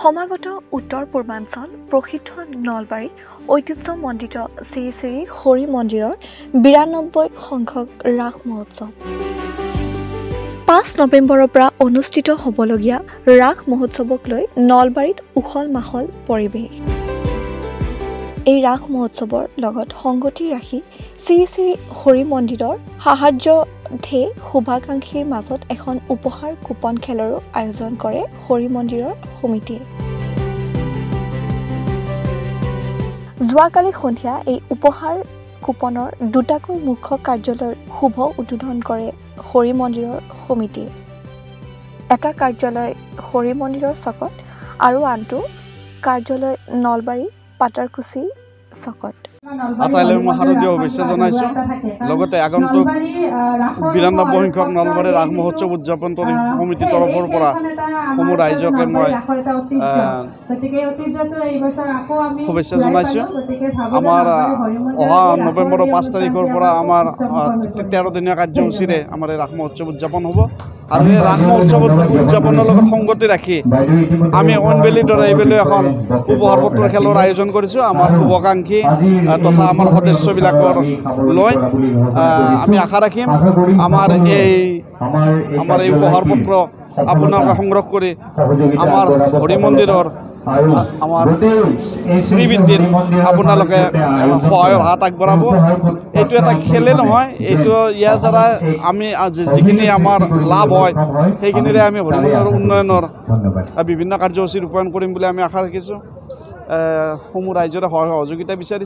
সমাগত উত্তৰ পূৰ্বাঞ্চল প্ৰসিদ্ধ নলবাৰী ঐতিহ্যমণ্ডিত শ্ৰী শ্ৰী হৰি মন্দিৰৰ ৯২ সংখ্যক ৰাস মহোৎসৱ ৫ নৱেম্বৰৰ পৰা অনুষ্ঠিত হ'বলগীয়া ৰাস মহোৎসৱক লৈ নলবাৰীত উখল মাখল পৰিৱেশ। এই ৰাস মহোৎসৱৰ লগত সংগতি ৰাখি শ্ৰী শ্ৰী হৰি মন্দিৰৰ সাহায্যৰ্থে শুভাকাংক্ষীৰ মাজত এখন উপহাৰ কুপন খেলৰো আয়োজন কৰে হৰি মন্দিৰৰ সমিতিয়ে। যোৱাকালি সন্ধিয়া এই উপহাৰ কুপনৰ দুটাকৈ মুখ্য কাৰ্যালয়ৰ শুভ উদ্বোধন কৰে হৰি মন্দিৰৰ সমিতিয়ে। এটা কাৰ্যালয় হৰি মন্দিৰৰ চকত আৰু আনটো কাৰ্যালয় নলবাৰী পাটাৰকুছি চকত। আটাইলৈ মই শাৰদীয় শুভেচ্ছা জনাইছোঁ। লগতে আগন্তুক ৯২ সংখ্যক নলবাৰী ৰাস মহোৎসৱ উদযাপন সমিতিৰ তৰফৰ পৰা সমূহ ৰাইজকে মই শুভেচ্ছা জনাইছোঁ। আমাৰ অহা নৱেম্বৰৰ ৫ তাৰিখৰ পৰা আমাৰ ১৩ দিনীয়া কাৰ্যসূচীৰে আমাৰ এই ৰাস মহোৎসৱ উদযাপন হ'ব। আৰু এই ৰাস মহোৎসৱ উদযাপনৰ লগত সংগতি ৰাখি আমি অইনবেলিৰ দৰে এইবেলি এখন উপহাৰ পত্ৰ খেলৰ আয়োজন কৰিছোঁ। আমাৰ শুভাকাংক্ষী তথা আমাৰ সদস্যবিলাকৰ লৈ আমি আশা ৰাখিম আমাৰ এই উপহাৰ পত্ৰ আপোনালোকে সংগ্ৰহ কৰি আমাৰ হৰি মন্দিৰৰ আমাৰ শ্ৰীবৃদ্ধিত আপোনালোকে সহায়ৰ হাত আগবঢ়াব। এইটো এটা খেলে নহয়, এইটো ইয়াৰ দ্বাৰা আমি যিখিনি আমাৰ লাভ হয় সেইখিনিৰে আমি হৰি মন্দিৰৰ উন্নয়নৰ বিভিন্ন কাৰ্যসূচী ৰূপায়ণ কৰিম বুলি আমি আশা ৰাখিছোঁ। সমূহ ৰাইজৰে সহায় সহযোগিতা বিচাৰিছোঁ।